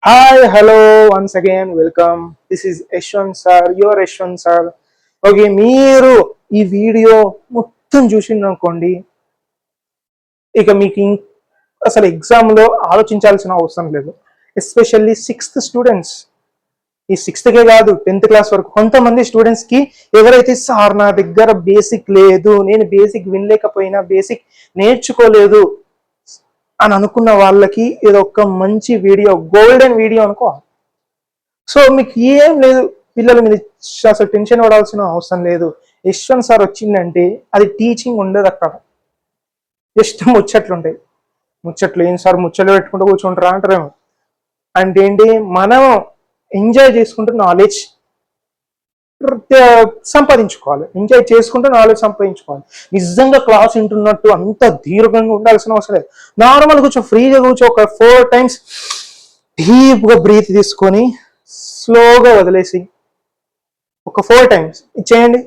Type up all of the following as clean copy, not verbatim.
Hi, hello, once again, welcome. This is Yashwant sir, your Yashwant sir. Okay, మీరు ఈ video మొత్తం చూసిందనుకోండి, ఇక మీకు అసలు ఎగ్జామ్లో ఆలోచించాల్సిన అవసరం లేదు. ఎస్పెషల్లీ సిక్స్త్ స్టూడెంట్స్, ఈ సిక్స్త్కే కాదు 10th క్లాస్ వరకు కొంతమంది స్టూడెంట్స్కి ఎవరైతే సార్ నా దగ్గర బేసిక్ లేదు, నేను బేసిక్ వినలేకపోయినా, బేసిక్ నేర్చుకోలేదు అని అనుకున్న వాళ్ళకి ఇది ఒక మంచి వీడియో, గోల్డెన్ వీడియో అనుకో. సో మీకు ఏం లేదు, పిల్లల మీద అసలు టెన్షన్ పడాల్సిన అవసరం లేదు. యశ్వంత్ సార్ వచ్చిందంటే అది టీచింగ్ ఉండదు అక్కడ, జస్ట్ ముచ్చట్లు ఉంటాయి. ముచ్చట్లు ఏం సార్ ముచ్చట్లు పెట్టుకుంటూ కూర్చుంటారా అంటారేమో. అంటే ఏంటి, మనం ఎంజాయ్ చేసుకుంటూ నాలెడ్జ్ సంపాదించుకోవాలి, ఎంజాయ్ చేసుకుంటూ నాలెడ్జ్ సంపాదించుకోవాలి. నిజంగా క్లాస్ వింటున్నట్టు అంత దీర్ఘంగా ఉండాల్సిన అవసరం లేదు. నార్మల్ కూర్చో, ఫ్రీగా కూర్చో, ఒక 4 times డీప్గా బ్రీత్ తీసుకొని స్లోగా వదిలేసి ఒక 4 times చేయండి.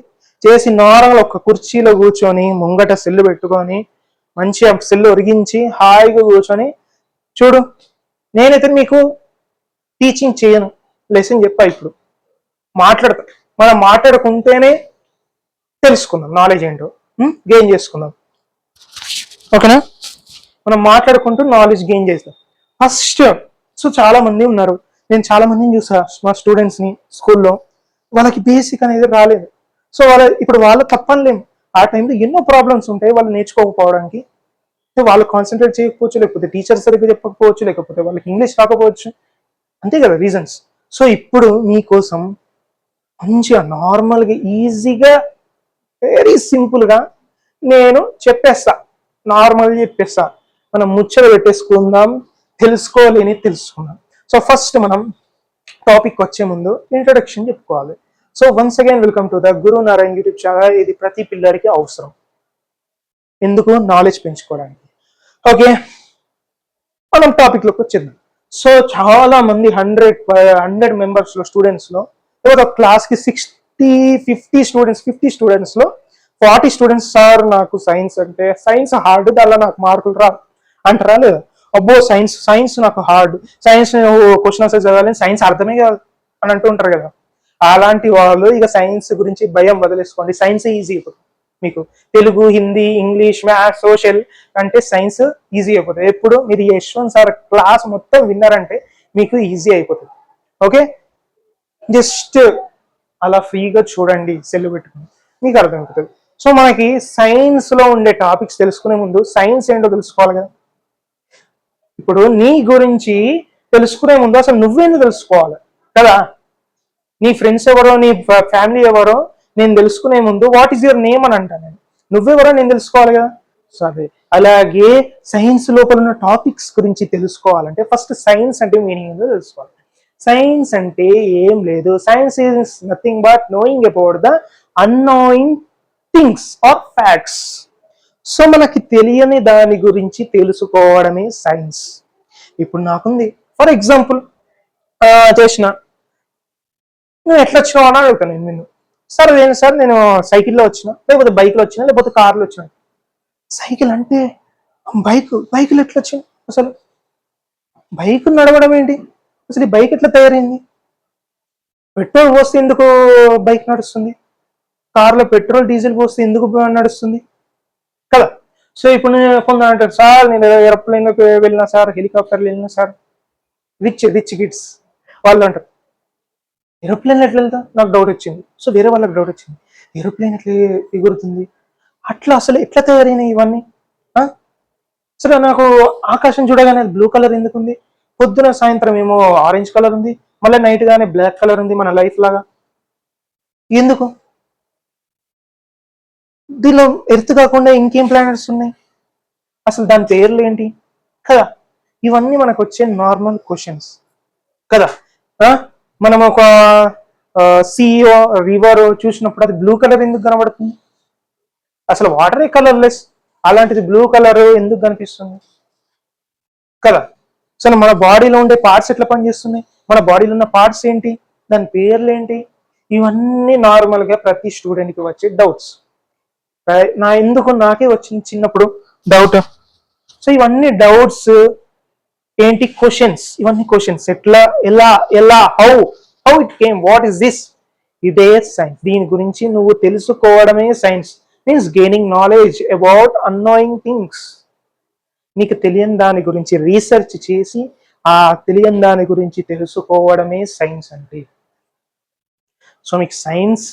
చేసి నార్మల్ ఒక కుర్చీలో కూర్చొని ముంగట సెల్లు పెట్టుకొని మంచిగా సెల్లు ఒరిగించి హాయిగా కూర్చొని చూడు. నేనైతే మీకు టీచింగ్ చేయను, లెసన్ చెప్పా. ఇప్పుడు మాట్లాడతా, మనం మాట్లాడుకుంటేనే తెలుసుకుందాం నాలెడ్జ్ ఏంటో, గెయిన్ చేసుకుందాం. ఓకేనా? మనం మాట్లాడుకుంటూ నాలెడ్జ్ గెయిన్ చేస్తాం ఫస్ట్. సో చాలా మంది ఉన్నారు, నేను చాలా మందిని చూసా మా స్టూడెంట్స్ని స్కూల్లో, వాళ్ళకి బేసిక్ అనేది రాలేదు. సో ఇప్పుడు వాళ్ళు తప్పనిలేము, ఆ టైంలో ఎన్నో ప్రాబ్లమ్స్ ఉంటాయి వాళ్ళు నేర్చుకోకపోవడానికి. వాళ్ళు కాన్సన్ట్రేట్ చేయకపోవచ్చు, లేకపోతే టీచర్ సరిగ్గా చెప్పకపోవచ్చు, లేకపోతే వాళ్ళకి ఇంగ్లీష్ రాకపోవచ్చు, అంతే కదా రీజన్స్. సో ఇప్పుడు మీకోసం మంచిగా నార్మల్గా ఈజీగా వెరీ సింపుల్గా నేను చెప్పేస్తా, నార్మల్గా చెప్పేస్తా. మనం ముచ్చట పెట్టేసుకుందాం, తెలుసుకోలేని తెలుసుకుందాం. సో ఫస్ట్ మనం టాపిక్ వచ్చే ముందు ఇంట్రొడక్షన్ చెప్పుకోవాలి. So once again welcome to the Guru Narayana YouTube channel. ఇది ప్రతి పిల్లడికి అవసరం, ఎందుకు? నాలెడ్జ్ పెంచుకోవడానికి. ఓకే, మనం టాపిక్లోకి వచ్చేద్దాం. సో చాలా మంది 100 మెంబర్స్లో స్టూడెంట్స్లో లేదా క్లాస్కి 50 స్టూడెంట్స్లో 40 స్టూడెంట్స్ సార్ నాకు సైన్స్ అంటే సైన్స్ హార్డ్, దానిలో నాకు మార్కులు రా అంటారా లేదా? అబ్బో సైన్స్ నాకు హార్డ్, సైన్స్ క్వశ్చన్ ఆన్సర్ చదవాలి, సైన్స్ అర్థమే కాదు అని అంటూ ఉంటారు కదా. అలాంటి వాళ్ళు ఇక సైన్స్ గురించి భయం వదిలేసుకోండి. సైన్స్ ఈజీ అయిపోతుంది మీకు. Telugu, Hindi, English, maths, social అంటే సైన్స్ ఈజీ అయిపోతుంది. ఎప్పుడు మీరు యశ్వంత్ సార్ క్లాస్ మొత్తం విన్నారంటే మీకు ఈజీ అయిపోతుంది. ఓకే, జస్ట్ అలా ఫ్రీగా చూడండి, సెల్ పెట్టుకుని మీకు అర్థమవుతుంది. సో మనకి సైన్స్లో ఉండే టాపిక్స్ తెలుసుకునే ముందు సైన్స్ ఏంటో తెలుసుకోవాలి కదా. ఇప్పుడు నీ గురించి తెలుసుకునే ముందు అసలు నువ్వేందో తెలుసుకోవాలి కదా. నీ ఫ్రెండ్స్ ఎవరో, నీ ఫ్యామిలీ ఎవరో నేను తెలుసుకునే ముందు వాట్ ఈస్ యువర్ నేమ్ అని అంటాను నేను. నువ్వెవరో నేను తెలుసుకోవాలి కదా. సరే, అలాగే సైన్స్ లోపల ఉన్న టాపిక్స్ గురించి తెలుసుకోవాలంటే ఫస్ట్ సైన్స్ అంటే మీనింగ్ ఏందో తెలుసుకోవాలి. సైన్స్ అంటే ఏం లేదు, science is nothing but knowing about the unknowing things are facts. So మనకి తెలియని దాని గురించి తెలుసుకోవడమే సైన్స్. ఇప్పుడు నాకుంది, ఫర్ ఎగ్జాంపుల్ చేసిన, నువ్వు ఎట్లా వచ్చినావు అని అడుగుతాను నేను. సార్ అదేంటి సార్, నేను సైకిల్లో వచ్చిన, లేకపోతే బైక్లో వచ్చిన, లేకపోతే కార్లో వచ్చిన. సైకిల్ అంటే బైకులు ఎట్లా వచ్చింది అసలు? బైక్ నడవడం ఏంటి అసలు? ఈ బైక్ ఎట్లా తయారైంది? పెట్రోల్ పోస్తే ఎందుకు బైక్ నడుస్తుంది? కార్లో పెట్రోల్ డీజిల్ పోస్తే ఎందుకు నడుస్తుంది కదా. సో ఇప్పుడు నేను కొందరు అంటారు, సార్ నేను ఏరోప్లేన్లోకి వెళ్ళినా సార్, హెలికాప్టర్లో వెళ్ళినా సార్, రిచ్ కిడ్స్ వాళ్ళు అంటారు ఏరోప్లేన్ ఎట్లా వెళ్తా, నాకు డౌట్ వచ్చింది. సో వేరే వాళ్ళకి డౌట్ వచ్చింది, ఏరోప్లేన్ ఎట్లా ఎగురుతుంది, అట్లా అసలు ఎట్లా తయారైనాయి ఇవన్నీ? సరే, నాకు ఆకాశం చూడగానే బ్లూ కలర్ ఎందుకు ఉంది, పొద్దున సాయంత్రం ఏమో ఆరెంజ్ కలర్ ఉంది, మళ్ళీ నైట్ గానే బ్లాక్ కలర్ ఉంది, మన లైఫ్ లాగా ఎందుకు? దీనిలో ఎర్త్ కాకుండా ఇంకేం ప్లానెట్స్ ఉన్నాయి, అసలు దాని పేర్లు ఏంటి కదా. ఇవన్నీ మనకు వచ్చే నార్మల్ క్వశ్చన్స్ కదా. మనం ఒక సీఓ రివర్ చూసినప్పుడు అది బ్లూ కలర్ ఎందుకు కనబడుతుంది? అసలు వాటరే కలర్లెస్, అలాంటిది బ్లూ కలర్ ఎందుకు కనిపిస్తుంది కదా. అసలు మన బాడీలో ఉండే పార్ట్స్ ఎట్లా పనిచేస్తున్నాయి, మన బాడీలో ఉన్న పార్ట్స్ ఏంటి, దాని పేర్లు ఏంటి, ఇవన్నీ నార్మల్గా ప్రతి స్టూడెంట్కి వచ్చే డౌట్స్. నాకే వచ్చింది చిన్నప్పుడు డౌట్. సో ఇవన్నీ డౌట్స్ ఏంటి క్వశ్చన్స్, ఇవన్నీ క్వశ్చన్స్. ఎట్లా, ఎలా, ఎలా, how, how it came, what is this, ఇదే సైన్స్. దీని గురించి నువ్వు తెలుసుకోవడమే science. Means gaining knowledge about annoying things. నీకు తెలియని దాని గురించి రీసెర్చ్ చేసి ఆ తెలియని దాని గురించి తెలుసుకోవడమే సైన్స్ అంటే. సో మీకు సైన్స్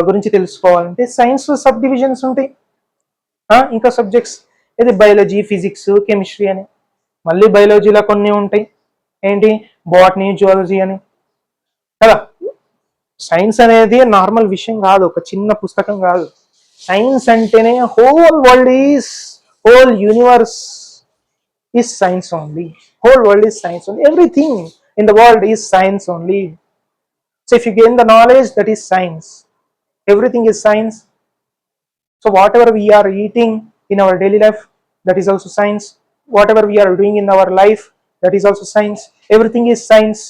గురించి తెలుసుకోవాలంటే సైన్స్ సబ్ డివిజన్స్ ఉంటాయి, ఇంకా సబ్జెక్ట్స్. ఇది బయాలజీ, ఫిజిక్స్, కెమిస్ట్రీ అని. మళ్ళీ బయాలజీలో కొన్ని ఉంటాయి, ఏంటి, బాటనీ, జువాలజీ అని కదా. సైన్స్ అనేది నార్మల్ విషయం కాదు, ఒక చిన్న పుస్తకం కాదు. సైన్స్ అంటేనే whole world is, whole universe is science only. Whole world is science only. Everything in the world is science only. So if you gain the knowledge, that is science. Everything is science. So whatever we are eating in our daily life, that is also science. Whatever we are doing in our life, that is also science. Everything is science.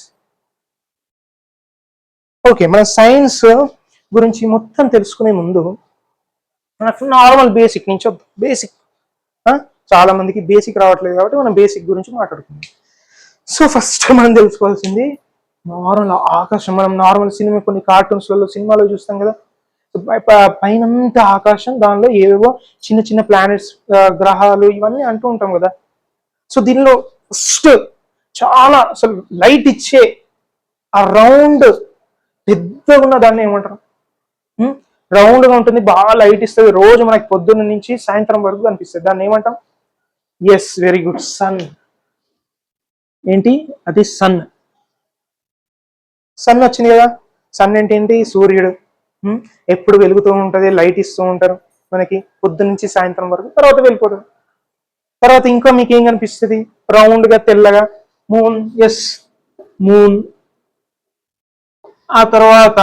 Okay, మన science గురించి మొత్తం తెలుసుకునే ముందు మనకు normal basic నుంచి వద్దాం. Basic, చాలా మందికి బేసిక్ రావట్లేదు కాబట్టి మనం బేసిక్ గురించి మాట్లాడుకుందాం. సో ఫస్ట్ మనం తెలుసుకోవాల్సింది నార్మల్ ఆకాశం. మనం నార్మల్ సినిమా, కొన్ని కార్టూన్స్లలో, సినిమాలో చూస్తాం కదా, పైనంత ఆకాశం, దానిలో ఏవేవో చిన్న చిన్న ప్లానెట్స్, గ్రహాలు, ఇవన్నీ అంటూ ఉంటాం కదా. సో దీనిలో ఫస్ట్ చాలా అసలు లైట్ ఇచ్చే ఆ రౌండ్ పెద్దగా ఉన్న దాన్ని ఏమంటారు, రౌండ్ గా ఉంటుంది, బాగా లైట్ ఇస్తుంది, రోజు మనకి పొద్దున్న నుంచి సాయంత్రం వరకు కనిపిస్తుంది. దాన్ని ఏమంటాం? Yes, very good, sun. ఏంటి అది? సన్. సన్ వచ్చింది కదా. సన్ అంటే ఏంటి? సూర్యుడు. ఎప్పుడు వెలుగుతూ ఉంటుంది, లైట్ ఇస్తూ ఉంటారు మనకి పొద్దు నుంచి సాయంత్రం వరకు, తర్వాత వెళ్ళిపోతారు. తర్వాత ఇంకా మీకు ఏం కనిపిస్తుంది? రౌండ్ గా, తెల్లగా, మూన్. Yes, moon. ఆ తర్వాత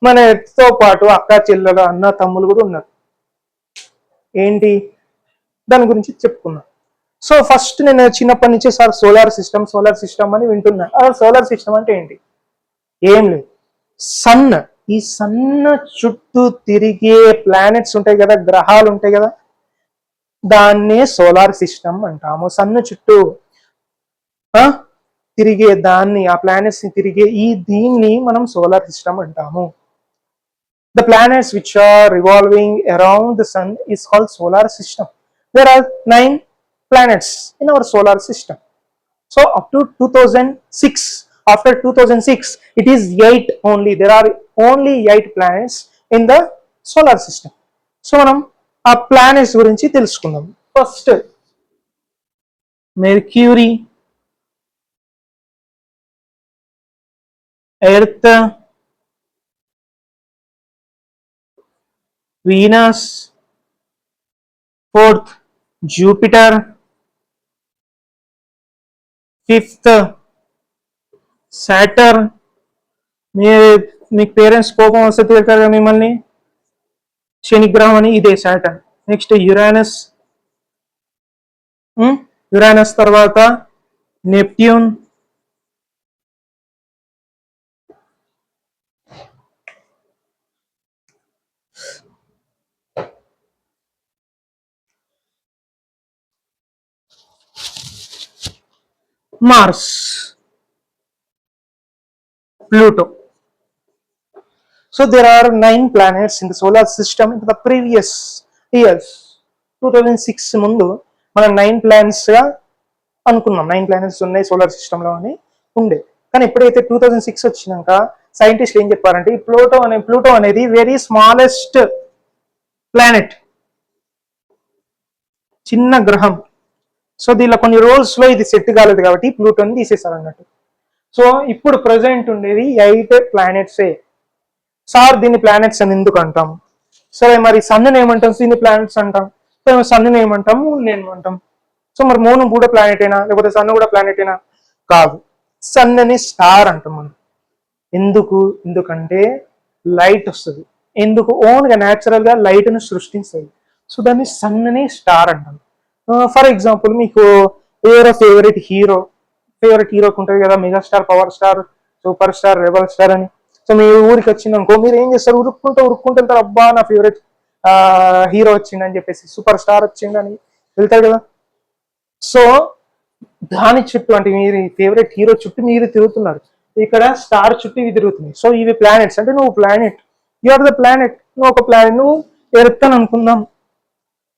మన ఎర్త్తో పాటు అక్క చెల్లెలు, అన్న తమ్ములు కూడా ఉన్నారు. ఏంటి? దాని గురించి చెప్పుకున్నాం. సో ఫస్ట్ నేను చిన్నప్పటి నుంచి sir solar system, solar system అని వింటున్నా. సోలార్ సిస్టమ్ అంటే ఏంటి? ఏం లేదు, సన్. ఈ సన్ చుట్టూ తిరిగే ప్లానెట్స్ ఉంటాయి కదా, గ్రహాలు ఉంటాయి కదా, దాన్నే సోలార్ సిస్టమ్ అంటాము. సన్ చుట్టూ తిరిగే దాన్ని, ఆ ప్లానెట్స్ ని తిరిగే దీన్ని మనం సోలార్ సిస్టమ్ అంటాము. The planets which are revolving around the sun is called solar system. There are 9 planets in our solar system. So up to 2006, after 2006, it is 8 only. There are only 8 planets in the solar system. So మనం ఆ planets గురించి తెలుసుకుందాం. First mercury, earth, Venus, fourth Jupiter, fifth Saturn. మీకు parents కోపం వస్తే తిడతారు మిమ్మల్ని, శనిగ్రహం అని, ఇదే సాటర్న్. నెక్స్ట్ యురానస్, యురానస్ తర్వాత Neptune, Mars, Pluto. So there are 9 planets in the solar system. In the previous years, 2006 ముందు మనం 9 ప్లానెట్స్ గా అనుకున్నాం. 9 ప్లానెట్స్ ఉన్నాయి సోలార్ సిస్టమ్ లో అని ఉండే. కానీ ఎప్పుడైతే 2006 వచ్చినాక సైంటిస్టులు ఏం చెప్పారంటే, ఈ ప్లూటో అనేది వెరీ స్మాలెస్ట్ ప్లానెట్, చిన్న గ్రహం. సో దీనిలో కొన్ని రోజుల్లో లో ఇది సెట్ కాలేదు కాబట్టి ప్లూటోని తీసేశారు అన్నట్టు. సో ఇప్పుడు ప్రజెంట్ ఉండేది 8 ప్లానెట్సే. సార్ దీన్ని ప్లానెట్స్ అని ఎందుకు అంటాం? సరే మరి సన్ ఏమంటాం? దీన్ని ప్లానెట్స్ అంటాం. సో సన్ ఏమంటాం? మూన్ ఏమంటాం? సో మరి మూన్ కూడా ప్లానెట్ అయినా, లేకపోతే సన్ కూడా ప్లానెట్ అయినా? కాదు, సన్ అని స్టార్ అంటాం మనం. ఎందుకంటే లైట్ వస్తుంది. ఓన్ గా న్యాచురల్ గా లైట్ ను సృష్టిస్తుంది. సో దాన్ని సన్ అని స్టార్ అంటాం. ఫర్ ఎగ్జాంపుల్, మీకు ఎవరో ఫేవరెట్ హీరోకి ఉంటుంది కదా, megastar, power star, super star, rebel star అని. సో మీ ఊరికి వచ్చిందనుకో, మీరు ఏం చేస్తారు? ఉరుక్కుంటూ వెళ్తారు, అబ్బా నా ఫేవరెట్ హీరో వచ్చిందని చెప్పేసి, సూపర్ స్టార్ వచ్చిందని వెళ్తారు కదా. సో దాని చుట్టూ అంటే మీరు ఫేవరెట్ హీరో చుట్టూ మీరు తిరుగుతున్నారు, ఇక్కడ స్టార్ చుట్టూ ఇవి తిరుగుతున్నాయి. సో ఇవి ప్లానెట్స్, అంటే నువ్వు planet, you are the planet, నువ్వు ఒక ప్లానెట్, నువ్వు ఎర్త్ అని అనుకుందాం.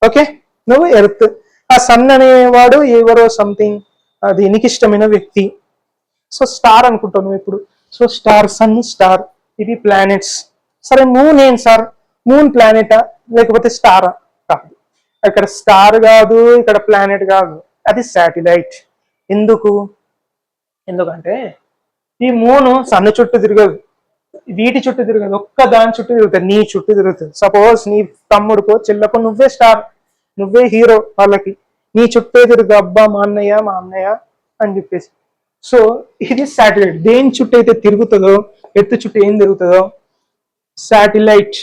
ఓకే, నువ్వు ఎర్త్. ఆ సన్ అనేవాడు ఎవరో సంథింగ్, అది నీకు ఇష్టమైన వ్యక్తి. సో స్టార్ అనుకుంటావు నువ్వు ఇప్పుడు. సో స్టార్, సన్, స్టార్, ఇవి ప్లానెట్స్. సరే మూన్ ఏం సార్, మూన్ ప్లానెటా లేకపోతే స్టారా? కాదు, ఇక్కడ స్టార్ కాదు, ఇక్కడ ప్లానెట్ కాదు, అది శాటిలైట్. ఎందుకు? ఎందుకంటే ఈ మూను సన్న చుట్టూ తిరగదు, వీటి చుట్టూ తిరగదు, ఒక్క దాని చుట్టూ తిరుగుతుంది, నీ చుట్టూ తిరుగుతుంది. సపోజ్ నీ తమ్ముడుకో చెల్లెకో నువ్వే స్టార్, నువ్వే హీరో, వాళ్ళకి నీ చుట్టే తిరుగు, అబ్బా మా అన్నయ్య మా అన్నయ్య అని చెప్పేసి. సో ఇది శాటిలైట్. దేని చుట్టూ అయితే తిరుగుతుందో, ఎత్తు చుట్టూ ఏం తిరుగుతుందో శాటిలైట్.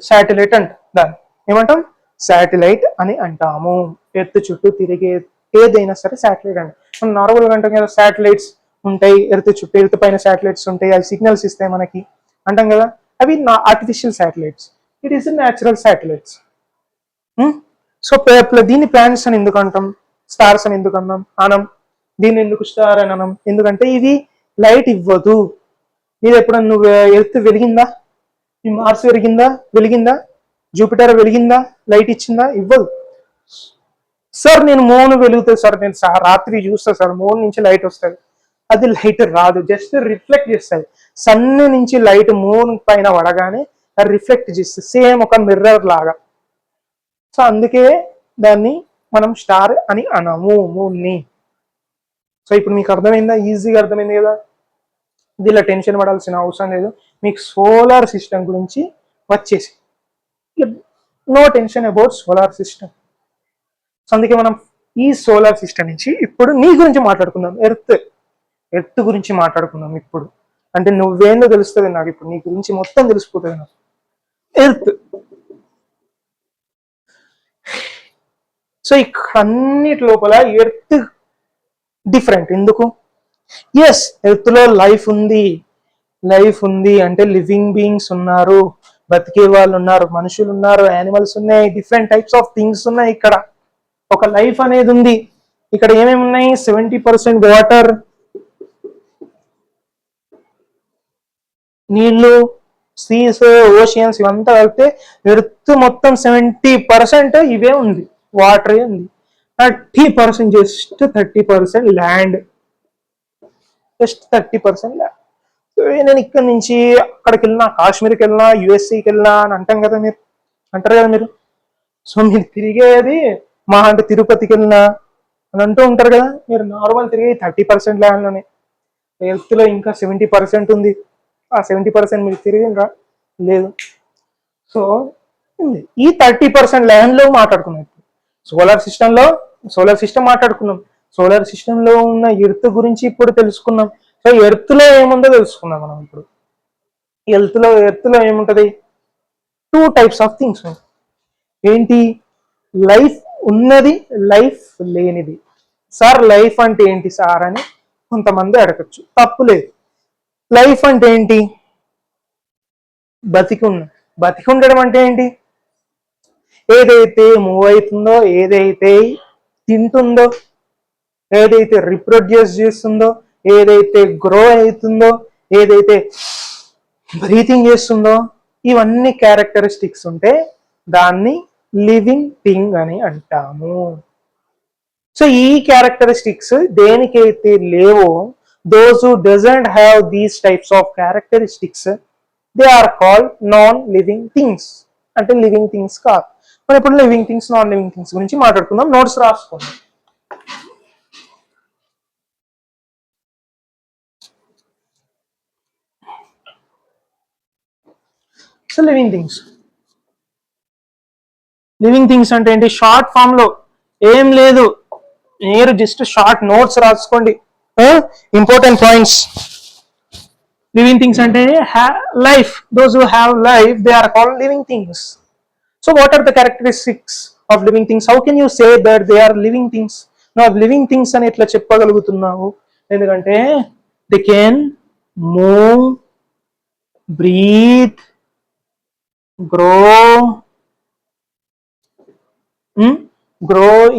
శాటిలైట్ అంట, దాన్ని ఏమంటాం? శాటిలైట్ అని అంటాము. ఎత్తు చుట్టూ తిరిగే ఏదైనా సరే శాటిలైట్ అంట. మనం నార్మల్గా అంటాం కదా, శాటిలైట్స్ ఉంటాయి ఎర్త్ చుట్టూ, ఎర్త్ పైన శాటిలైట్స్ ఉంటాయి, అవి సిగ్నల్స్ ఇస్తాయి మనకి అంటాం కదా, అవి artificial satellites. It is natural satellites. So దీన్ని ప్లానెట్స్ అని ఎందుకు అంటాం, స్టార్స్ అని ఎందుకు అన్నాం అనం? దీన్ని ఎందుకు స్టార్ అని అనం? ఎందుకంటే ఇది లైట్ ఇవ్వదు. ఇది ఎప్పుడన్నా నువ్వు ఎర్త్ వెలిగిందా, ఈ మార్స్ వెలిగిందా, జూపిటర్ వెలిగిందా, లైట్ ఇచ్చిందా? ఇవ్వదు. సార్ నేను మూన్ వెలుగుతుంది సార్, నేను రాత్రి చూస్తా సార్, మూన్ నుంచి లైట్ వస్తుంది, అది లైట్ రాదు, జస్ట్ రిఫ్లెక్ట్ చేస్తుంది. సన్ నుంచి లైట్ మూన్ పైన పడగానే అది రిఫ్లెక్ట్ చేస్తుంది, సేమ్ ఒక మిర్రర్ లాగా. సో అందుకే దాన్ని మనం స్టార్ అని అనము మూన్ని. సో ఇప్పుడు మీకు అర్థమైందా? ఈజీగా అర్థమైంది కదా, దీనిలో టెన్షన్ పడాల్సిన అవసరం లేదు. మీకు సోలార్ సిస్టమ్ గురించి వచ్చేసి no tension about solar system. So అందుకే మనం ఈ సోలార్ సిస్టమ్ నుంచి ఇప్పుడు నీ గురించి మాట్లాడుకుందాం, ఎర్త్ గురించి మాట్లాడుకుందాం ఇప్పుడు. అంటే నువ్వేందో తెలుస్తుంది నాకు, ఇప్పుడు నీ గురించి మొత్తం తెలిసిపోతుంది నాకు. ఎర్త్. సో ఇక్కడ అన్నిటి లోపల ఎర్త్ డిఫరెంట్. ఎందుకు? ఎస్, ఎర్త్ లో లైఫ్ ఉంది. లైఫ్ ఉంది అంటే లివింగ్ బీయింగ్స్ ఉన్నారు, బతికే వాళ్ళు ఉన్నారు, మనుషులు ఉన్నారు, యానిమల్స్ ఉన్నాయి, డిఫరెంట్ టైప్స్ ఆఫ్ థింగ్స్ ఉన్నాయి. ఇక్కడ ఒక లైఫ్ అనేది ఉంది. ఇక్కడ ఏమేమి ఉన్నాయి? 70% వాటర్, నీళ్లు, సీస్, ఓషియన్స్, ఇవంతా కలిపితే ఎర్త్ మొత్తం 70% ఇవే ఉంది, వాటరే ఉంది. 30%, జస్ట్ 30% ల్యాండ్, జస్ట్ 30% ల్యాండ్. నేను ఇక్కడ నుంచి అక్కడికి వెళ్ళినా, కాశ్మీర్కి వెళ్ళినా, యుఎస్ఏకి వెళ్ళినా అని అంటాం కదా, మీరు అంటారు కదా మీరు. సో మీరు తిరిగేది మా అంటే తిరుపతికి వెళ్ళినా అని అంటూ ఉంటారు కదా, మీరు నార్మల్ తిరిగేది 30% ల్యాండ్లోనే. ఎర్త్లో ఇంకా 70% ఉంది, ఆ 70% మీరు తిరిగినరా? లేదు. సో ఈ 30% ల్యాండ్లో మాట్లాడుకున్నాం. సోలార్ సిస్టమ్ మాట్లాడుకున్నాం. సోలార్ సిస్టంలో ఉన్న ఎర్త్ గురించి ఇప్పుడు తెలుసుకున్నాం. సో ఎర్త్లో ఏముందో తెలుసుకున్నాం మనం ఇప్పుడు. ఎర్త్లో ఏముంటది? 2 టైప్స్ ఆఫ్ థింగ్స్. ఏంటి? లైఫ్ ఉన్నది, లైఫ్ లేనిది. సార్ లైఫ్ అంటే ఏంటి సార్ అని కొంతమంది అడగచ్చు, తప్పు లేదు. లైఫ్ అంటే ఏంటి? బతికి ఉండడం అంటే ఏంటి? ఏదైతే మూవ్ అవుతుందో, ఏదైతే తింటుందో, ఏదైతే రిప్రొడ్యూస్ చేస్తుందో, ఏదైతే గ్రో అవుతుందో, ఏదైతే బ్రీతింగ్ చేస్తుందో, ఇవన్నీ క్యారెక్టరిస్టిక్స్ ఉంటే దాన్ని లివింగ్ థింగ్ అని అంటాము. సో ఈ క్యారెక్టరిస్టిక్స్ దేనికైతే లేవో, those who doesn't have these types of characteristics, they are called non living things. అంటే లివింగ్ థింగ్స్ కాదు. మనం ఇప్పుడు living things, non living things గురించి మాట్లాడుకుందాం. నోట్స్ రాసుకోండి. సో లివింగ్ థింగ్స్ అంటే ఏంటి? షార్ట్ ఫామ్ లో ఏం లేదు, మీరు జస్ట్ షార్ట్ నోట్స్ రాసుకోండి, ఇంపార్టెంట్ పాయింట్స్. లివింగ్ థింగ్స్ అంటే life. Those who have life, they are called living things. So what are the characteristics of living things? How can you say that they are living things? నువ్వు living things అని ఎట్లా చెప్పగలుగుతున్నావు? ఎందుకంటే they can move, breathe, grow,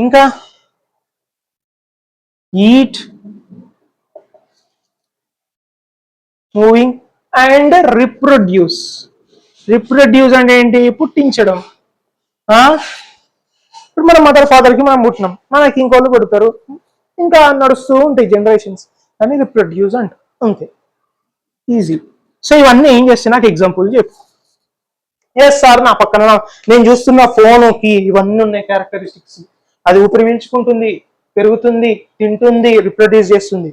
ఇంకా eat, moving and reproduce. Reproduce అంటే ఏంటి? పుట్టించడం. ఇప్పుడు మన మదర్ ఫాదర్కి మనం పుట్టినాం, మనకి ఇంకోళ్ళు పుడతారు, ఇంకా నడుస్తూ ఉంటాయి జనరేషన్స్ అని రిప్రొడ్యూస్ అంట. అంతే, ఈజీ. సో ఇవన్నీ ఏం చేస్తే నాకు ఎగ్జాంపుల్ చెప్పు. ఎస్ సార్, నా పక్కన నేను చూస్తున్న ఫోన్కి ఇవన్నీ ఉన్నాయి క్యారెక్టరిస్టిక్స్. అది ఊపిరి పీల్చుకుంటుంది, పెరుగుతుంది, తింటుంది, రిప్రొడ్యూస్ చేస్తుంది.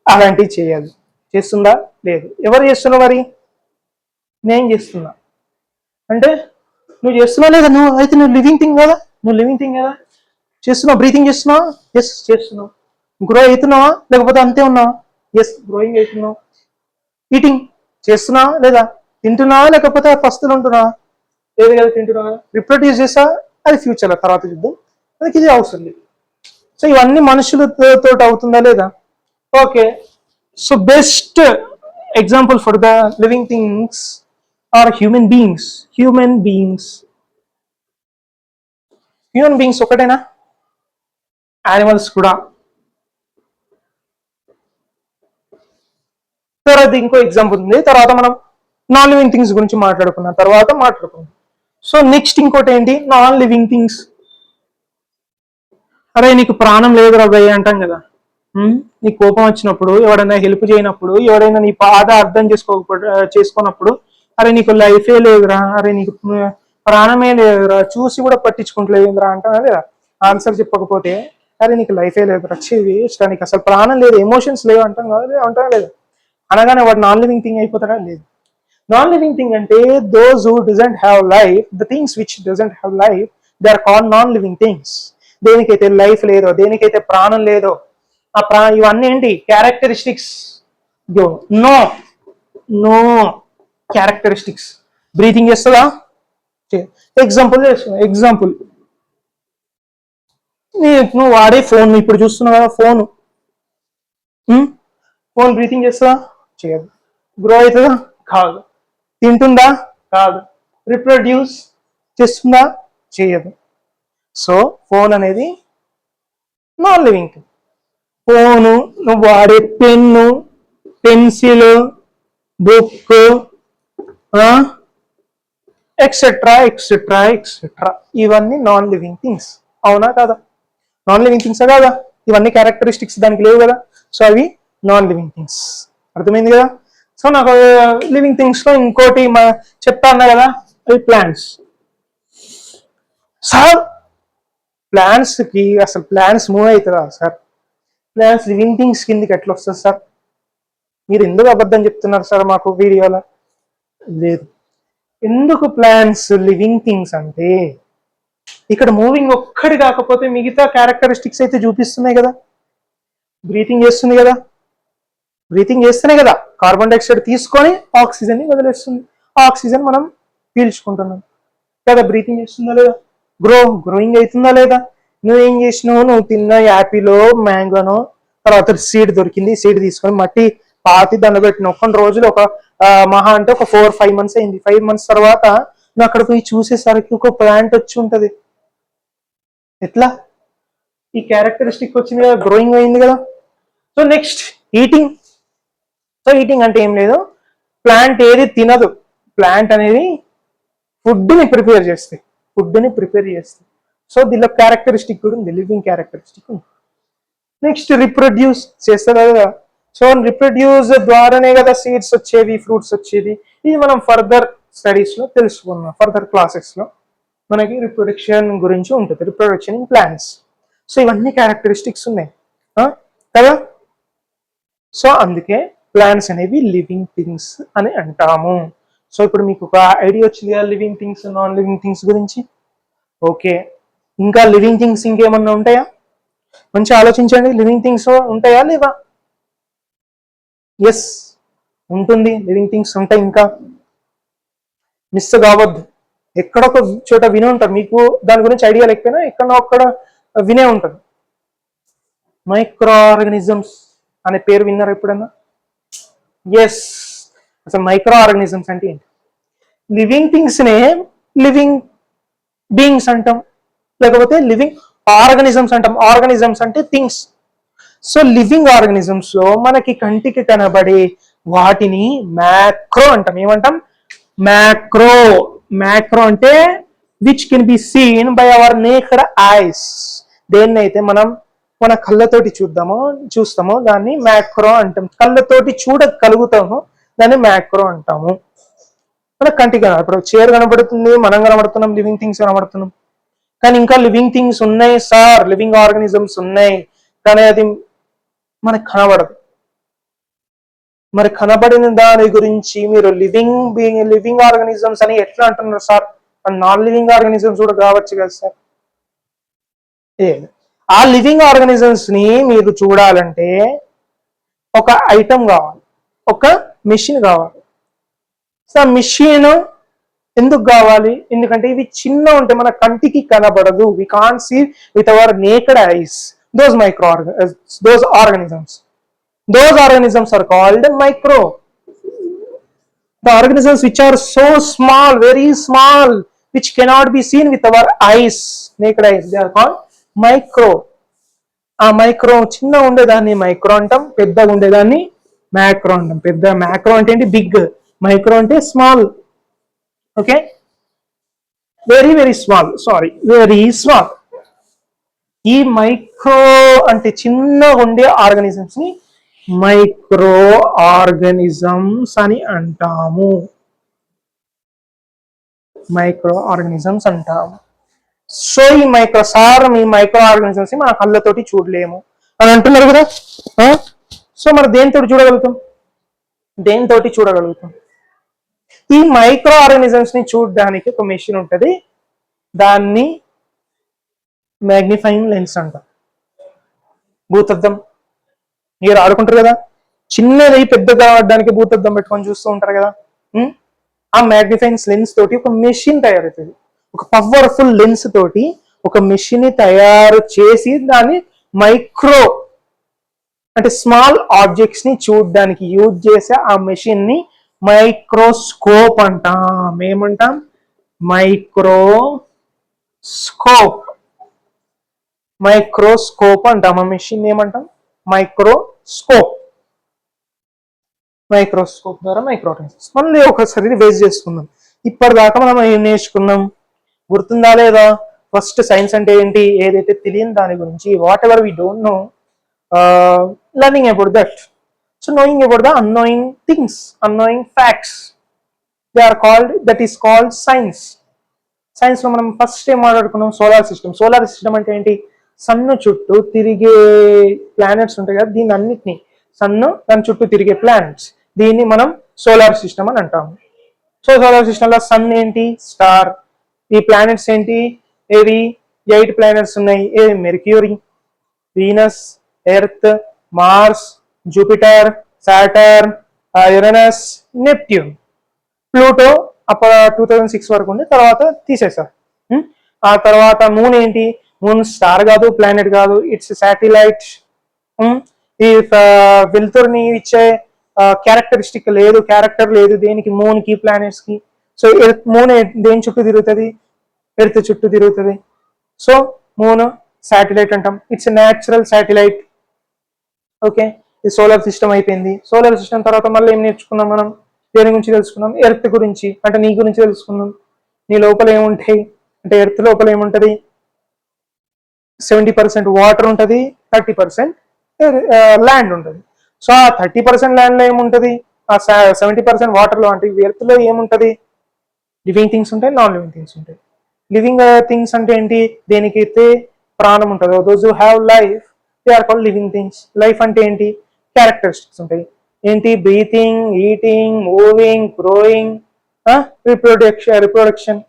అలాంటివి చేయాలి. చేస్తుందా? లేదు. ఎవరు చేస్తున్నావు మరి? నేను చేస్తున్నా. అంటే నువ్వు చేస్తున్నావు లేదా? నువ్వు అయితే నువ్వు లివింగ్ థింగ్ కదా, నువ్వు లివింగ్ థింగ్ కదా. చేస్తున్నావు, బ్రీతింగ్ చేస్తున్నావా? ఎస్ చేస్తున్నావు. గ్రో అవుతున్నావా లేకపోతే అంతే ఉన్నావా? ఎస్ గ్రోయింగ్ అవుతున్నావు. ఈటింగ్ చేస్తున్నావా లేదా? తింటున్నావా లేకపోతే పస్తులు ఉంటున్నావా? లేదు కదా, తింటున్నావా. రిప్రొడ్యూస్ చేస్తా, అది ఫ్యూచర్లో తర్వాత చూద్దాం, మనకి ఇది అవసరం లేదు. సో ఇవన్నీ మనుషులతో అవుతుందా లేదా? Okay. So best example for the living things are human beings. Human beings ఒకటేనా? యానిమల్స్ కూడా. తర్వాత ఇంకో ఎగ్జాంపుల్ ఉంది, తర్వాత మనం నాన్ లివింగ్ థింగ్స్ గురించి మాట్లాడుకుందాం. సో నెక్స్ట్ ఇంకోటి ఏంటి? Non living things. అరే నీకు ప్రాణం లేదు రబ్బయ్య అంటాం కదా. నీకు కోపం వచ్చినప్పుడు, ఎవడైనా హెల్ప్ చేయనప్పుడు, ఎవడైనా నీ బాధ అర్థం చేసుకున్నప్పుడు, అరే నీకు లైఫే లేదురా, అరే నీకు ప్రాణమే లేదురా, చూసి కూడా పట్టించుకుంటలేదురా అంటాం లేదా. ఆన్సర్ చెప్పకపోతే అరే నీకు లైఫే లేదురా, వేస్ట్, నీకు అసలు ప్రాణం లేదు, ఎమోషన్స్ లేవు అంటాం కదా లేదా. అనగానే వాడు నాన్ లివింగ్ థింగ్ అయిపోతాడా? లేదు. నాన్ లివింగ్ థింగ్ అంటే those who doesn't have life, the things which doesn't have life, they are called non living things. దేనికైతే లైఫ్ లేదో, దేనికైతే ప్రాణం లేదో, ఇవన్నీ ఏంటి? Characteristics. No no characteristics. Breathing చేస్తుందా? ఎగ్జాంపుల్ నువ్వు వాడే ఫోన్ ఇప్పుడు చూస్తున్నావు కదా, ఫోన్ బ్రీతింగ్ చేస్తుందా? చేయదు. గ్రో అవుతుందా? కాదు. తింటుందా? కాదు. రిప్రొడ్యూస్ చేస్తుందా? చేయదు. సో ఫోన్ అనేది నాన్ లివింగ్ థింగ్. ఫోను, నువ్వు వాడే pen, pencil, book, etcetera etcetera etcetera, ఇవన్నీ నాన్ లివింగ్ థింగ్స్. అవునా కాదా? నాన్ లివింగ్ థింగ్స్ కాదా? ఇవన్నీ క్యారెక్టరిస్టిక్స్ దానికి లేవు కదా. సో అవి నాన్ లివింగ్ థింగ్స్. అర్థమైంది కదా. సో నాకు లివింగ్ థింగ్స్ లో ఇంకోటి చెప్తా కదా, అవి ప్లాంట్స్. సార్ ప్లాంట్స్ కి అసలు ప్లాంట్స్ మూవ్ అవుతుందా సార్? ప్లాంట్స్ లివింగ్ థింగ్స్ కిందకి ఎట్లా వస్తుంది సార్? మీరు ఎందుకు అబద్ధం చెప్తున్నారు సార్ మాకు వీడియోలో? లేదు. ఎందుకు ప్లాంట్స్ లివింగ్ థింగ్స్ అంటే, ఇక్కడ మూవింగ్ ఒక్కటి కాకపోతే మిగతా క్యారెక్టరిస్టిక్స్ అయితే చూపిస్తున్నాయి కదా. బ్రీతింగ్ చేస్తుంది కదా, బ్రీతింగ్ చేస్తేనే కదా కార్బన్ డైఆక్సైడ్ తీసుకొని ఆక్సిజన్ ని వదిలేస్తుంది, ఆక్సిజన్ మనం పీల్చుకుంటున్నాం కదా. బ్రీతింగ్ చేస్తుందా లేదా? గ్రోయింగ్ అవుతుందా లేదా? నువ్వేం చేసినావు? నువ్వు తిన్న యాపిలో, మ్యాంగోనో, తర్వాత సీడ్ దొరికింది, సీడ్ తీసుకొని మట్టి పాతి దండబెట్టినావు. కొన్ని రోజులు, ఒక మహా అంటే ఒక 4-5 months అయింది. 5 months తర్వాత నువ్వు అక్కడ పోయి చూసేసరికి ఒక ప్లాంట్ వచ్చి ఉంటది. ఎట్లా? ఈ క్యారెక్టరిస్టిక్ వచ్చింది కదా, గ్రోయింగ్ అయింది కదా. So next eating. So eating అంటే ఏం లేదు, ప్లాంట్ ఏది తినదు, ప్లాంట్ అనేది ఫుడ్ని ప్రిపేర్ చేస్తాయి. సో దీనిలో క్యారెక్టరిస్టిక్ కూడా ఉంది, లివింగ్ క్యారెక్టరిస్టిక్ ఉంది. నెక్స్ట్ రిప్రొడ్యూస్ చేస్తుంది కదా. సో రిప్రొడ్యూస్ ద్వారానే కదా సీడ్స్ వచ్చేవి, ఫ్రూట్స్ వచ్చేది. ఇది మనం ఫర్దర్ స్టడీస్ లో తెలుసుకున్నాం, ఫర్దర్ క్లాసెస్ లో మనకి రిప్రొడక్షన్ గురించి ఉంటుంది, రిప్రొడక్షన్ ఇన్ ప్లాంట్స్. సో ఇవన్నీ క్యారెక్టరిస్టిక్స్ ఉన్నాయి కదా. సో అందుకే ప్లాంట్స్ అనేవి లివింగ్ థింగ్స్ అని అంటాము. సో ఇప్పుడు మీకు ఒక ఐడియా వచ్చింది కదా living things, non living things గురించి. ఓకే, ఇంకా లివింగ్ థింగ్స్ ఇంకేమన్నా ఉంటాయా? మంచి ఆలోచించండి. లివింగ్ థింగ్స్ ఉంటాయా లేవా? ఎస్ ఉంటుంది, లివింగ్ థింగ్స్ ఉంటాయి. ఇంకా మిస్ కావద్దు. ఎక్కడొక చోట వినే ఉంటారు, మీకు దాని గురించి ఐడియా లేకపోయినా ఎక్కడో ఒక్కడ వినే ఉంటారు. మైక్రో ఆర్గానిజమ్స్ అనే పేరు విన్నారు ఎప్పుడన్నా? ఎస్. అసలు మైక్రో ఆర్గానిజమ్స్ అంటే ఏంటి? లివింగ్ థింగ్స్ నే లివింగ్ బీయింగ్స్ అంటాం, లేకపోతే లివింగ్ ఆర్గానిజమ్స్ అంటాం. ఆర్గానిజమ్స్ అంటే థింగ్స్. సో లివింగ్ ఆర్గానిజమ్స్ లో మనకి కంటికి కనబడే వాటిని మ్యాక్రో అంటాం. ఏమంటాం? మ్యాక్రో. మ్యాక్రో అంటే which can be seen by our naked eyes. దేన్నైతే మనం మన కళ్ళతోటి చూస్తామో దాన్ని మ్యాక్రో అంటాం. కళ్ళతోటి చూడగలుగుతాము, దాన్ని మ్యాక్రో అంటాము. మన కంటికి ఇప్పుడు చైర్ కనబడుతుంది, మనం కనబడుతున్నాం, లివింగ్ థింగ్స్ కనబడుతున్నాం. కానీ ఇంకా లివింగ్ థింగ్స్ ఉన్నాయి సార్, లివింగ్ ఆర్గానిజమ్స్ ఉన్నాయి, కానీ అది మనకు కనబడదు. మరి కనబడిన దాని గురించి మీరు లివింగ్ ఆర్గానిజమ్స్ అని ఎట్లా అంటున్నారు సార్? నాన్ లివింగ్ ఆర్గానిజమ్స్ కూడా కావచ్చు కదా సార్. ఆ లివింగ్ ఆర్గానిజమ్స్ ని మీరు చూడాలంటే ఒక ఐటమ్ కావాలి, ఒక మెషిన్ కావాలి. సో మిషన్ ఎందుకు కావాలి? ఎందుకంటే ఇవి చిన్న ఉంటే మన కంటికి కనబడదు. We can't see with our naked eyes those organisms. Those organisms are called micro. The organisms which are so small, very small, which cannot be seen with our eyes, naked eyes, they are called micro. ఆ micro చిన్న ఉండేదాన్ని micro అంటాం, పెద్దగా ఉండేదాన్ని macro అంటాం. పెద్ద macro అంటే ఏంటి? బిగ్. మైక్రో అంటే small. Okay, very very small, sorry, very small. ఈ మైక్రో అంటే చిన్నగా ఉండే ఆర్గానిజమ్స్ ని మైక్రో ఆర్గానిజమ్స్ అని అంటాము. మైక్రో ఆర్గానిజమ్స్ అంటాము. సో ఈ మైక్రో ఆర్గానిజమ్స్ ని మన కళ్ళతోటి చూడలేము అని అంటున్నారు కదా. సో మరి దేనితోటి చూడగలుగుతాం? ఈ మైక్రో ఆర్గానిజమ్స్ ని చూడడానికి ఒక మెషిన్ ఉంటుంది, దాన్ని మ్యాగ్నిఫైయింగ్ లెన్స్ అంటాం. భూతద్దం మీరు ఆడుకుంటారు కదా, చిన్నది పెద్దగా అవడానికి భూతద్దం పెట్టుకొని చూస్తూ ఉంటారు కదా. ఆ మ్యాగ్నిఫైయింగ్ లెన్స్ తోటి ఒక మెషిన్ తయారవుతుంది. ఒక పవర్ఫుల్ లెన్స్ తోటి ఒక మెషిన్ ని తయారు చేసి దాన్ని మైక్రో అంటే స్మాల్ ఆబ్జెక్ట్స్ ని చూడడానికి యూజ్ చేసే ఆ మెషిన్ ని మైక్రోస్కోప్ అంటాం. ఏమంటాం? మైక్రోస్కోప్ అంటాం. ఆ మెషిన్ ఏమంటాం? మైక్రోస్కోప్ ద్వారా మైక్రోఆర్గానిజమ్స్. మళ్ళీ ఒకసారి రివైజ్ చేసుకుందాం. ఇప్పటిదాకా మనం ఏం నేర్చుకున్నాం? గుర్తుందా లేదా? ఫస్ట్ సైన్స్ అంటే ఏంటి? ఏదైతే తెలియని దాని గురించి, what ever we don't know, learning about that. So knowing about the unknowing things, unknowing facts, that is called science. Science లో మనం ఫస్ట్ ఏం మాట్లాడుకున్నాం? Solar system. సోలార్ సిస్టమ్ అంటే ఏంటి? సన్ను చుట్టూ తిరిగే ప్లానెట్స్ ఉంటాయి కదా, దీన్ని అన్నిటినీ దాని చుట్టూ తిరిగే ప్లానెట్స్, దీన్ని మనం సోలార్ సిస్టమ్ అని అంటాము. సో సోలార్ సిస్టమ్ లో సన్ ఏంటి? స్టార్. ఈ ప్లానెట్స్ ఏంటి? ఏవి? 8 ప్లానెట్స్ ఉన్నాయి. ఏవి? Mercury, Venus, Earth, Mars, Jupiter, Saturn, Uranus, Neptune. Pluto అప్పుడు 2006 వరకు ఉండి తర్వాత తీసేశారు. ఆ తర్వాత మూన్ ఏంటి? మూన్ స్టార్ కాదు, ప్లానెట్ కాదు, ఇట్స్ శాటిలైట్. ఈ వెలుతురుని ఇచ్చే క్యారెక్టర్ లేదు దేనికి? మూన్ కి, ప్లానెట్స్ కి. సో మూన్ దేని చుట్టూ తిరుగుతుంది? ఎర్త్ చుట్టూ తిరుగుతుంది. సో మూన్ శాటిలైట్ అంటాం. It's natural satellite. ఓకే, ఇది సోలార్ సిస్టమ్ అయిపోయింది. సోలార్ సిస్టమ్ తర్వాత మళ్ళీ ఏం నేర్చుకున్నాం మనం? దేని గురించి తెలుసుకున్నాం? ఎర్త్ గురించి, అంటే నీ గురించి తెలుసుకున్నాం. నీ లోపల ఏముంటాయి అంటే, ఎర్త్ లోపల ఏముంటది? 70% వాటర్ ఉంటుంది, 30% ల్యాండ్ ఉంటుంది. సో ఆ 30% ల్యాండ్ లో ఏముంటది? ఆ 70% వాటర్ లో అంటే ఎర్త్ లో ఏముంటది? లివింగ్ థింగ్స్ ఉంటాయి, నాన్ లివింగ్ థింగ్స్ ఉంటాయి. లివింగ్ థింగ్స్ అంటే ఏంటి? దేనికైతే ప్రాణం ఉంటుందో, those who have life, they are called living things. Life అంటే ఏంటి? క్యారెక్టరిస్టిక్స్ ఉంటాయి. ఏంటి? Breathing, eating, moving, growing, reproduction.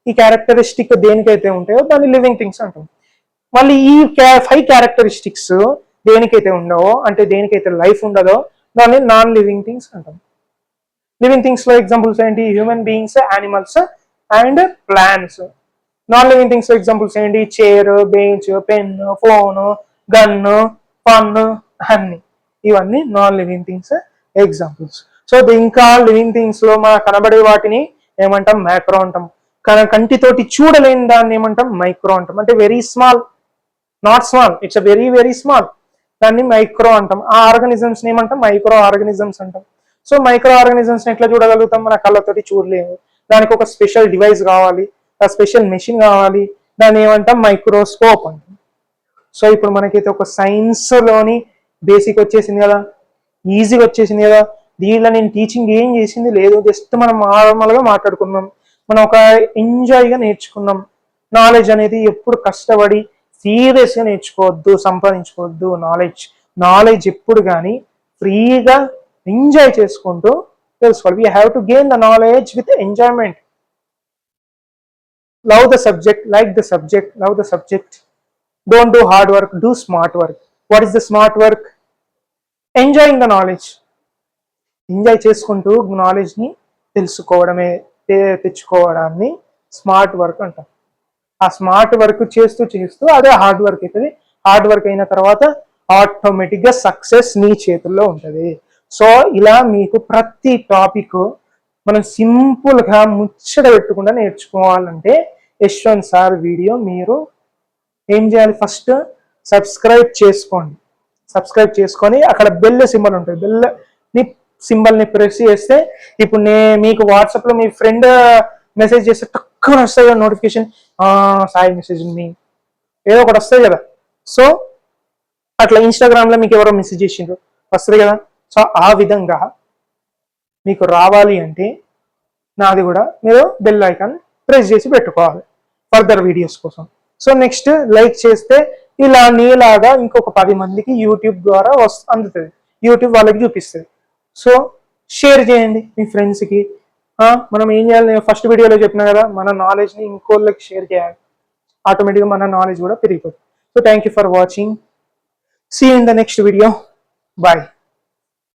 ఈ క్యారెక్టరిస్టిక్ దేనికైతే ఉంటాయో దాన్ని లివింగ్ థింగ్స్ అంటాం. మళ్ళీ ఈ 5 క్యారెక్టరిస్టిక్స్ దేనికైతే ఉండవో, అంటే దేనికైతే లైఫ్ ఉండదో, దాన్ని నాన్ లివింగ్ థింగ్స్ అంటాం. లివింగ్ థింగ్స్ లో ఎగ్జాంపుల్స్ ఏంటి? Human beings, animals and plants. Non living things లో ఎగ్జాంపుల్స్ ఏంటి? Chair, bench, pen, phone, gun, fun, అన్ని. ఇవన్నీ non living things examples. So ఇంకా లివింగ్ థింగ్స్ లో మన కనబడే వాటిని ఏమంటాం? మ్యాక్రో అంటాం. కంటితోటి చూడలేని దాన్ని ఏమంటాం? మైక్రో అంటాం. అంటే very small. Not small, it's a very very small. దాన్ని మైక్రో అంటాం. ఆ ఆర్గానిజమ్స్ ఏమంటాం? మైక్రో ఆర్గానిజమ్స్ అంటాం. సో మైక్రో ఆర్గానిజమ్స్ ఎట్లా చూడగలుగుతాం? మన కళ్ళతోటి చూడలేము. దానికి ఒక స్పెషల్ డివైస్ కావాలి, ఆ స్పెషల్ మెషిన్ కావాలి. దాన్ని ఏమంటాం? మైక్రోస్కోప్ అంటాం. సో ఇప్పుడు మనకైతే ఒక సైన్స్ లోని బేసిక్ వచ్చేసింది కదా, ఈజీగా వచ్చేసింది కదా. దీనిలో నేను టీచింగ్ ఏం చేసింది లేదు, జస్ట్ మనం నార్మల్గా మాట్లాడుకున్నాం, మనం ఒక ఎంజాయ్గా నేర్చుకున్నాం. నాలెడ్జ్ అనేది ఎప్పుడు కష్టపడి సీరియస్గా నేర్చుకోవద్దు, సంపాదించుకోవద్దు. నాలెడ్జ్ ఎప్పుడు కానీ ఫ్రీగా ఎంజాయ్ చేసుకుంటూ తెలుసుకోవాలి. We have to gain the knowledge with enjoyment. Love the subject, like the subject, love the subject. Don't do hard work, do smart work. What is the smart work? Enjoying the knowledge. Enjoy చేసుకుంటూ నాలెడ్జ్ని తెలుసుకోవడమే, తెచ్చుకోవడాన్ని smart work అంటాం. ఆ smart work చేస్తూ చేస్తూ అదే hard work అవుతుంది. Hard work అయిన తర్వాత ఆటోమేటిక్గా సక్సెస్ నీ చేతుల్లో ఉంటుంది. సో ఇలా మీకు ప్రతి టాపిక్ మనం సింపుల్గా ముచ్చట పెట్టకుండా నేర్చుకోవాలంటే యశ్వంత్ సార్ వీడియో మీరు ఏం చేయాలి? ఫస్ట్ సబ్స్క్రైబ్ చేసుకోండి. సబ్స్క్రైబ్ చేసుకొని అక్కడ బెల్ సింబల్ ఉంటుంది, బెల్ని సింబల్ని ప్రెస్ చేస్తే ఇప్పుడు మీకు వాట్సాప్లో మీ ఫ్రెండ్ మెసేజ్ చేస్తే తక్కువ వస్తాయి కదా నోటిఫికేషన్, సాయి మెసేజ్ ఉంది ఏదో ఒకటి వస్తుంది కదా. సో అట్లా ఇన్స్టాగ్రామ్లో మీకు ఎవరో మెసేజ్ చేసిండ్రు వస్తుంది కదా. సో ఆ విధంగా మీకు రావాలి అంటే నాది కూడా మీరు బెల్ ఐకాన్ ప్రెస్ చేసి పెట్టుకోవాలి ఫర్దర్ వీడియోస్ కోసం. సో నెక్స్ట్ లైక్ చేస్తే ఇలా నీలాగా ఇంకొక 10 మందికి యూట్యూబ్ ద్వారా అందుతుంది, యూట్యూబ్ వాళ్ళకి చూపిస్తుంది. సో షేర్ చేయండి మీ ఫ్రెండ్స్కి. మనం ఏం చేయాలి? నేను ఫస్ట్ వీడియోలో చెప్పినా కదా, మన నాలెడ్జ్ని ఇంకోళ్ళకి షేర్ చేయాలి. ఆటోమేటిక్గా మన నాలెడ్జ్ కూడా పెరిగిపోతుంది. So thank you for watching. See you in the next video. Bye.